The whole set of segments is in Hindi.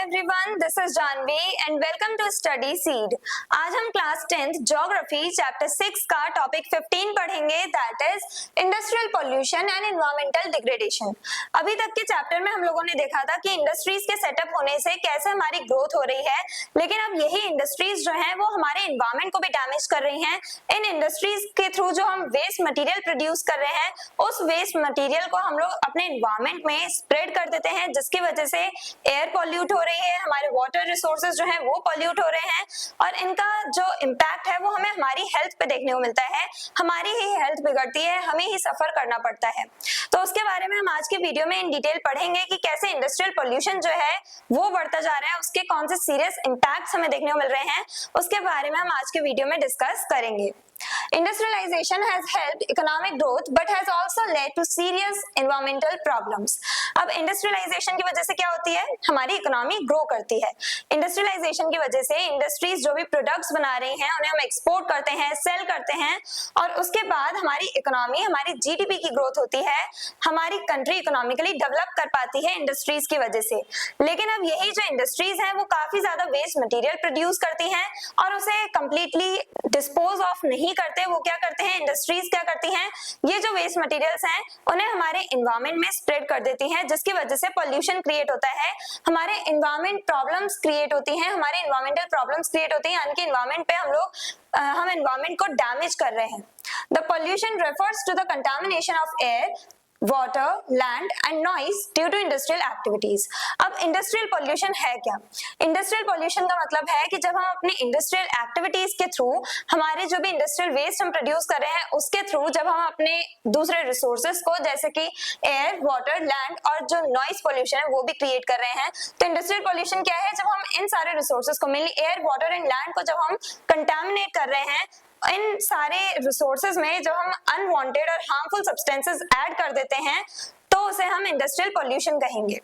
everyone, this is Janvi and welcome to Study Seed। आज हम क्लास 10th ज्योग्राफी चैप्टर 6 का टॉपिक 15 पढ़ेंगे, that is industrial pollution and environmental degradation. अभी तक के चैप्टर में हम लोगों ने देखा था कि इंडस्ट्रीज के सेटअप होने से कैसे हमारी ग्रोथ हो रही है, लेकिन अब यही इंडस्ट्रीज जो हैं वो हमारे एनवायरमेंट को भी डैमेज कर रही हैं। इन इंडस्ट्रीज के थ्रू जो हम वेस्ट मटेरियल प्रोड्यूस कर रहे हैं, उस वेस्ट मटेरियल को हम लोग अपने एनवायरमेंट में स्प्रेड कर देते हैं, जिसकी वजह से एयर पॉल्यूट हो रही है, हमारे वाटर रिसोर्सेज जो हैं वो पॉल्यूट हो रहे हैं और इनका जो इम्पैक्ट है वो हमें हमारी हेल्थ पे देखने को मिलता है। हमारी ही हेल्थ बिगड़ती है, हमें ही सफर करना पड़ता है। तो उसके बारे में हम आज के वीडियो में इन डिटेल पढ़ेंगे कि कैसे इंडस्ट्रियल पोल्यूशन जो है वो बढ़ता जा रहा है, उसके कौन से सीरियस इम्पैक्ट्स हमें देखने को मिल रहे हैं, उसके बारे में हम आज के वीडियो में डिस्कस करेंगे। Industrialization has helped economic growth but has also led to serious environmental problems। अब इंडस्ट्रियलाइजेशन की वजह से क्या होती है, हमारी इकोनॉमी ग्रो करती है। इंडस्ट्रियलाइजेशन की वजह से इंडस्ट्रीज जो भी प्रोडक्ट्स बना रही हैं उन्हें हम एक्सपोर्ट करते हैं, सेल करते हैं और उसके बाद हमारी इकोनॉमी, हमारी जीडीपी की ग्रोथ होती है, हमारी कंट्री इकोनॉमिकली डेवलप कर पाती है इंडस्ट्रीज की वजह से। लेकिन अब यही जो इंडस्ट्रीज हैं वो काफी ज्यादा वेस्ट मटेरियल प्रोड्यूस करती हैं और उसे कंप्लीटली डिस्पोज ऑफ नहीं करते। वो क्या करते हैं, इंडस्ट्रीज क्या करती हैं, ये जो वेस्ट मटेरियल्स हैं उन्हें हमारे एनवायरनमेंट में स्प्रेड कर देती हैं, जिसकी वजह से पॉल्यूशन क्रिएट होता है, हमारे एनवायरनमेंट प्रॉब्लम्स क्रिएट होती हैं, हमारे एनवायरमेंटल प्रॉब्लम्स क्रिएट होती हैं, यानी कि एनवायरनमेंट पे हम एनवायरनमेंट को डैमेज कर रहे हैं। The pollution refers to the contamination of air, water, land and noise due to industrial activities. अब इंडस्ट्रियल पोल्यूशन है क्या? इंडस्ट्रियल पोल्यूशन का मतलब है कि जब हम अपनी इंडस्ट्रियल एक्टिविटीज के थ्रू हमारे जो भी इंडस्ट्रियल वेस्ट हम प्रोड्यूस कर रहे हैं उसके थ्रू जब हम अपने दूसरे रिसोर्सेज को जैसे कि एयर, वाटर, लैंड और जो नॉइज पोल्यूशन है वो भी क्रिएट कर रहे हैं। तो इंडस्ट्रियल पोल्यूशन क्या है, जब हम इन सारे रिसोर्सेज को, mainly air, water and land को जब हम कंटामिनेट कर रहे हैं, इन सारे रिसोर्सेज में जब हम अनवांटेड और हार्मफुल सब्सटेंसेस ऐड कर देते हैं तो उसे हम इंडस्ट्रियल पोल्यूशन कहेंगे।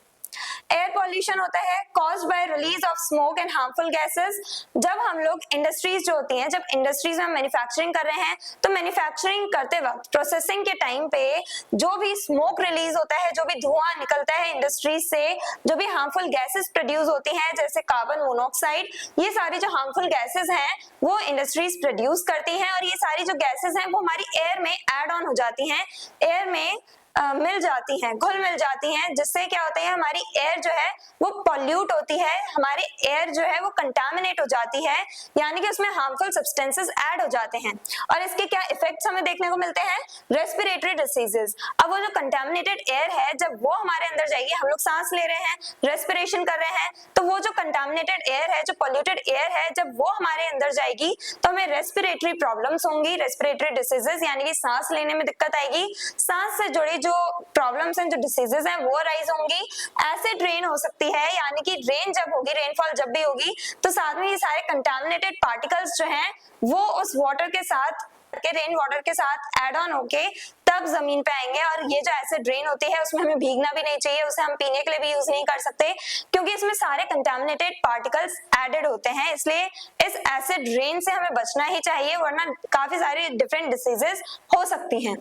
एयर पॉल्यूशन होता है caused by release of smoke and harmful gases. जब हम लोग इंडस्ट्रीज जो होती हैं, जब इंडस्ट्रीज में मैन्युफैक्चरिंग कर रहे हैं तो मैन्युफैक्चरिंग करते वक्त प्रोसेसिंग के टाइम पे जो भी स्मोक रिलीज होता है, जो भी धुआं निकलता है इंडस्ट्रीज से, जो भी हार्मफुल गैसेस प्रोड्यूस होती हैं जैसे कार्बन मोनोऑक्साइड, ये सारी जो हार्मफुल गैसेस हैं वो इंडस्ट्रीज प्रोड्यूस करती हैं और ये सारी जो गैसेस हैं वो हमारी एयर में एड ऑन हो जाती हैं, एयर में मिल जाती हैं, घुल मिल जाती हैं, जिससे क्या होता है, हमारी एयर जो है वो पॉल्यूट होती है, हमारी एयर जो है वो कंटामिनेट हो जाती है, यानी कि उसमें हार्मफुल सब्सटेंसेस ऐड हो जाते हैं और इसके क्या इफेक्ट्स हमें देखने को मिलते हैं, रेस्पिरेटरी डिसीजेस। अब वो जो कंटामिनेटेड एयर है जब वो हमारे अंदर जाएगी, हम लोग सांस ले रहे हैं, रेस्पिरेशन कर रहे हैं, तो वो जो कंटामिनेटेड एयर है, जो पॉल्यूटेड एयर है, जब वो हमारे अंदर जाएगी तो हमें रेस्पिरेटरी प्रॉब्लम्स होंगी, रेस्पिरेटरी डिसीजेस, यानी कि सांस लेने में दिक्कत आएगी, सांस से जुड़ी जो प्रॉब्लम्स हैं, जो डिसीजेस हैं वो राइज होंगी, एसिड रेन हो सकती है, यानी कि रेन जब होगी, रेनफॉल जब भी होगी तो साथ में ये सारे कंटामिनेटेड पार्टिकल्स जो हैं वो उस वाटर के साथ, रेन वाटर के साथ ऐड ऑन होके तब जमीन पे आएंगे और ये जो एसिड रेन होती है उसमें हमें भीगना भी नहीं चाहिए, उसे हम पीने के लिए भी यूज नहीं कर सकते क्योंकि इसमें सारे कंटामिनेटेड पार्टिकल्स एडेड होते हैं, इसलिए इस एसिड रेन से हमें बचना ही चाहिए वरना काफी सारी डिफरेंट डिसीजेस हो सकती हैं।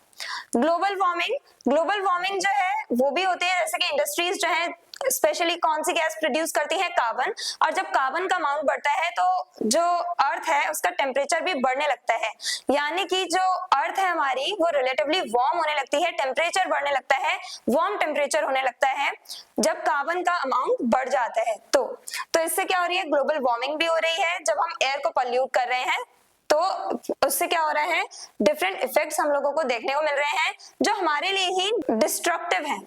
ग्लोबल वार्मिंग जो है वो भी होती है, जैसे कि इंडस्ट्रीज जो है स्पेशली कौन सी गैस प्रोड्यूस करती है, कार्बन, और जब कार्बन का अमाउंट बढ़ता है तो जो अर्थ है उसका टेम्परेचर भी बढ़ने लगता है, यानी कि जो अर्थ है हमारी वो रिलेटिवली वार्म होने लगती है, टेम्परेचर बढ़ने लगता है, वार्म टेम्परेचर होने लगता है जब कार्बन का अमाउंट बढ़ जाता है। तो इससे क्या हो रही है, ग्लोबल वार्मिंग भी हो रही है, जब हम एयर को पॉल्यूट कर रहे हैं तो उससे क्या हो रहा है, डिफरेंट इफेक्ट्स हम लोगों को देखने को मिल रहे हैं जो हमारे लिए ही डिस्ट्रक्टिव हैं।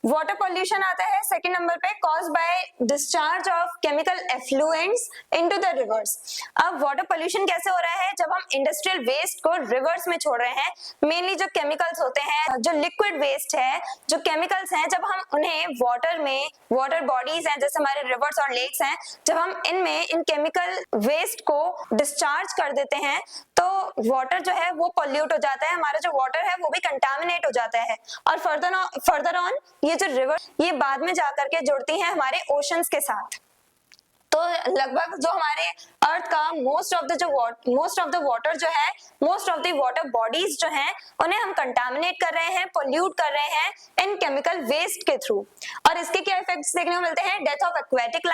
वाटर पॉल्यूशन आता है सेकंड नंबर पे, cause by discharge of chemical effluents into the reverse. अब वाटर पॉल्यूशन कैसे हो रहा है, जब हम इंडस्ट्रियल वेस्ट को रिवर्स में छोड़ रहे हैं, मेनली जो केमिकल्स होते हैं, जो लिक्विड वेस्ट है, जो केमिकल्स हैं, जब हम उन्हें वाटर में, वाटर बॉडीज हैं जैसे हमारे रिवर्स और लेक्स हैं, जब हम इनमें इन केमिकल वेस्ट को डिस्चार्ज कर देते हैं तो वाटर जो है वो पॉल्यूट हो जाता है, हमारा जो वाटर है वो भी कंटामिनेट हो जाता है और फर्दर ऑन ये जो रिवर ये बाद में जाकर के जुड़ती हैं हमारे ओशंस के साथ। तो लगभग जो हमारे अर्थ का मोस्ट ऑफ द वाटर जो है, most of the water bodies जो हैं, उन्हें हम कंटामिनेट कर रहे हैं, पोल्यूट कर रहे हैं इन केमिकल वेस्ट के थ्रू। और इसके क्या इफेक्ट्स देखने को मिलते हैं? डेथ ऑफ एक्वेटिक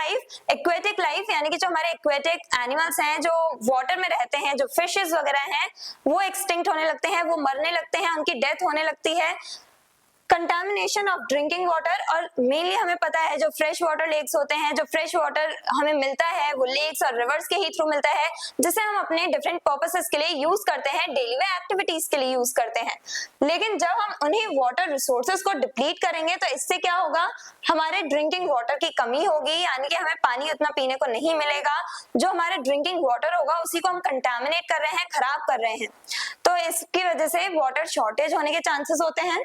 लाइफ यानी कि जो हमारे एक्वेटिक एनिमल्स हैं जो वाटर में रहते हैं, जो फिशेस वगैरह हैं, वो एक्सटिंक्ट होने लगते हैं, वो मरने लगते हैं, उनकी डेथ होने लगती है। कंटामिनेशन ऑफ ड्रिंकिंग वाटर, और मेनली हमें पता है जो फ्रेश वाटर लेक्स होते हैं, जो फ्रेश वाटर हमें मिलता है वो लेक्स और रिवर्स के ही थ्रू मिलता है, जिसे हम अपने डिफरेंट पर्पसेस के लिए यूज करते हैं, डेली वे एक्टिविटीज के लिए यूज करते हैं। लेकिन जब हम उन्हीं वाटर रिसोर्सेज को डिप्लीट करेंगे तो इससे क्या होगा? हमारे ड्रिंकिंग वाटर की कमी होगी, यानी कि हमें पानी उतना पीने को नहीं मिलेगा। जो हमारे ड्रिंकिंग वाटर होगा उसी को हम कंटामिनेट कर रहे हैं, खराब कर रहे हैं, तो इसकी वजह से वाटर शॉर्टेज होने के चांसेस होते हैं।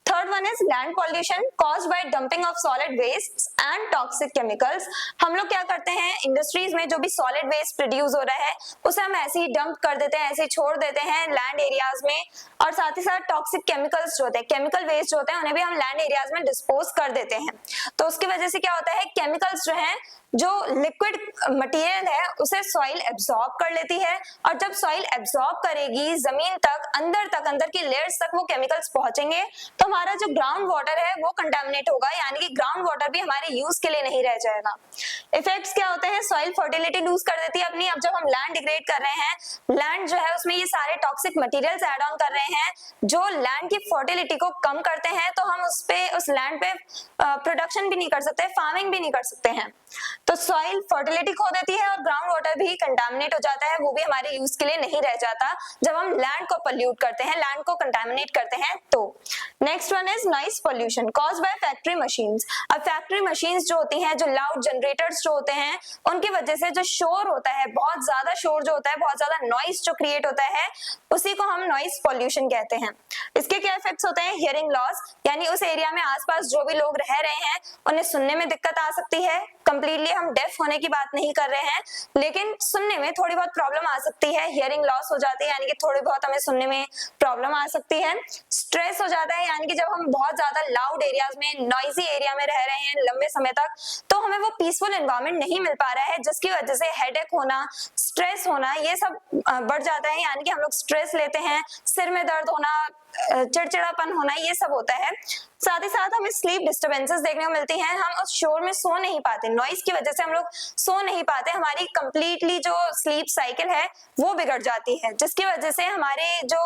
Third one is land pollution caused by dumping of solid waste and toxic chemicals. हम लोग क्या करते हैं, इंडस्ट्रीज में जो भी सॉलिड वेस्ट प्रोड्यूस हो रहा है उसे हम ऐसे ही डंप कर देते हैं, ऐसे ही छोड़ देते हैं लैंड एरियाज में, और साथ ही साथ टॉक्सिक केमिकल्स जो होते हैं, केमिकल वेस्ट जो होते हैं, उन्हें भी हम लैंड एरियाज में डिस्पोज कर देते हैं। तो उसकी वजह से क्या होता है, केमिकल्स जो हैं, जो लिक्विड मटेरियल है उसे सॉइल एब्सॉर्ब कर लेती है, और जब सॉइल एब्सॉर्ब करेगी जमीन तक, अंदर की लेयर्स तक वो केमिकल्स पहुंचेंगे, तो हमारा जो ग्राउंड वाटर है वो कंटामिनेट होगा, यानी कि ग्राउंड वाटर भी हमारे यूज के लिए नहीं रह जाएगा। इफेक्ट्स क्या होते हैं? सॉइल फर्टिलिटी लूज कर देती है अपनी। अब जब हम लैंड डिग्रेड कर रहे हैं, लैंड जो है उसमें ये सारे टॉक्सिक मटेरियल्स ऐड ऑन कर रहे हैं जो लैंड की फर्टिलिटी को कम करते हैं, तो हम उस लैंड पे प्रोडक्शन भी नहीं कर सकते, फार्मिंग भी नहीं कर सकते हैं। तो सॉइल फर्टिलिटी खो देती है और ग्राउंड वाटर भी कंटामिनेट हो जाता है, वो भी हमारे यूज के लिए नहीं रह जाता जब हम लैंड को पोल्यूट करते हैं, लैंड को कंटामिनेट करते हैं। तो next one is noise pollution caused by factory machines. अब फैक्ट्री मशीन्स जो होती हैं, जो लाउड जनरेटर्स जो होते हैं, उनकी वजह से जो शोर होता है, बहुत ज्यादा शोर जो होता है, बहुत ज्यादा नॉइज जो क्रिएट होता है, उसी को हम नॉइज पोल्यूशन कहते हैं। इसके क्या इफेक्ट्स होते हैं? हियरिंग लॉस, यानी उस एरिया में आसपास जो भी लोग रह रहे हैं उन्हें सुनने में दिक्कत आ सकती है। कंप्लीटली हम डेफ होने की बात नहीं कर रहे हैं, लेकिन सुनने में थोड़ी बहुत प्रॉब्लम आ सकती है, हियरिंग लॉस हो जाती है, यानी कि थोड़ी बहुत हमें सुनने में प्रॉब्लम आ सकती है। स्ट्रेस हो जाता है, यानी कि जब हम बहुत ज्यादा लाउड एरियाज में, नॉइजी एरिया में रह रहे हैं लंबे समय तक, तो हमें वो पीसफुल एनवायरनमेंट नहीं मिल पा रहा है, जिसकी वजह से हेडेक होना, स्ट्रेस होना, ये सब बढ़ जाता है, यानी कि हम लोग स्ट्रेस लेते हैं, सिर में दर्द होना, चिड़चिड़ापन होना, ये सब होता है। साथ ही साथ हमें स्लीप डिस्टर्बेंसेस देखने को मिलती हैं, हम उस शोर में सो नहीं पाते, नॉइज की वजह से हम लोग सो नहीं पाते, हमारी कंप्लीटली जो स्लीप साइकिल है वो बिगड़ जाती है, जिसकी वजह से हमारे जो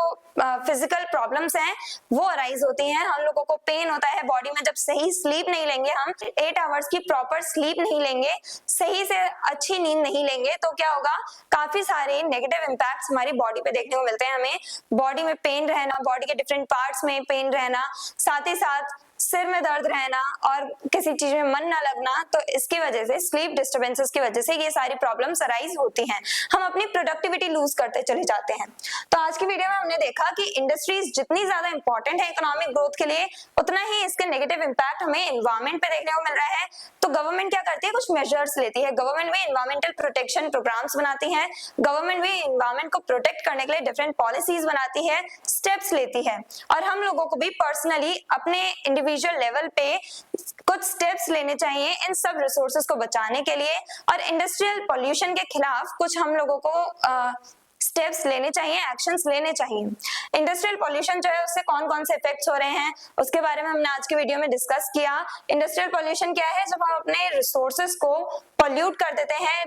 फिजिकल प्रॉब्लम्स हैं वो अराइज होती हैं। हम लोगों को पेन होता है बॉडी में, जब सही स्लीप नहीं लेंगे, हम 8 आवर्स की प्रॉपर स्लीप नहीं लेंगे, सही से अच्छी नींद नहीं लेंगे, तो क्या होगा, काफी सारे नेगेटिव इंपैक्ट्स हमारी बॉडी पे देखने को मिलते हैं। हमें बॉडी में पेन रहना, बॉडी के डिफरेंट पार्ट्स में पेन रहना, साथ ही साथ सिर में दर्द रहना और किसी चीज में मन ना लगना, तो इसकी वजह से, स्लीप डिस्टर्बेंसेस की वजह से ये सारी प्रॉब्लम्स अराइज होती हैं। हम अपनी प्रोडक्टिविटी लूज करते चले जाते हैं। तो आज की वीडियो में हमने देखा कि इंडस्ट्रीज जितनी ज्यादा इंपॉर्टेंट है इकोनॉमिक ग्रोथ के लिए, उतना ही इसके नेगेटिव इंपैक्ट हमें एनवायरमेंट पे देखने को मिल रहा है। तो गवर्नमेंट क्या करती है, कुछ मेजर्स लेती है, गवर्नमेंट भी एनवायरमेंटल प्रोटेक्शन प्रोग्राम्स बनाती है, गवर्नमेंट भी एनवायरमेंट को प्रोटेक्ट करने के लिए डिफरेंट पॉलिसीज बनाती है, स्टेप्स लेती है, और हम लोगों को भी पर्सनली अपने इंडिविजुअल लेवल पे कुछ स्टेप्स लेने चाहिए इन सब रिसोर्सेज को बचाने के लिए, और इंडस्ट्रियल पॉल्यूशन के खिलाफ कुछ हम लोगों को स्टेप्स लेने चाहिए, एक्शंस लेने चाहिए। इंडस्ट्रियल पॉल्यूशन जो है उससे कौन कौन से इफेक्ट्स हो रहे हैं उसके बारे में हमने आज की वीडियो में डिस्कस किया। इंडस्ट्रियल पॉल्यूशन क्या है, जब हम अपने रिसोर्सेज को पॉल्यूट कर देते हैं,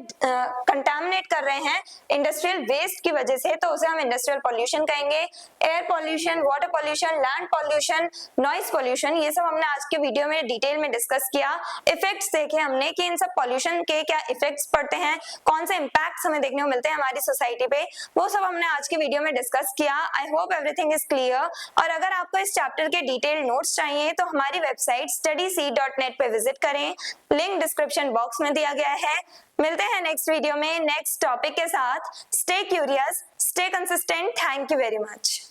कंटामिनेट कर रहे हैं इंडस्ट्रियल वेस्ट की वजह से, तो उसे हम इंडस्ट्रियल पॉल्यूशन कहेंगे। Air pollution, water pollution, land pollution, noise pollution, ये सब हमने आज के वीडियो में डिटेल में डिस्कस किया। इफेक्ट्स देखे हमने कि इन सब पॉल्यूशन के क्या इफेक्ट्स पड़ते हैं, कौन से इंपैक्ट्स हमें देखने को मिलते हैं हमारी सोसाइटी पे, वो सब हमने आज की वीडियो में डिस्कस किया। I hope everything is clear. और अगर आपको इस चैप्टर के डिटेल नोट्स चाहिए तो हमारी वेबसाइट studyseed.net पे विजिट करें, लिंक डिस्क्रिप्शन बॉक्स में दिया गया है। मिलते हैं नेक्स्ट वीडियो में नेक्स्ट टॉपिक के साथ। Stay curious, stay consistent. Thank you very much.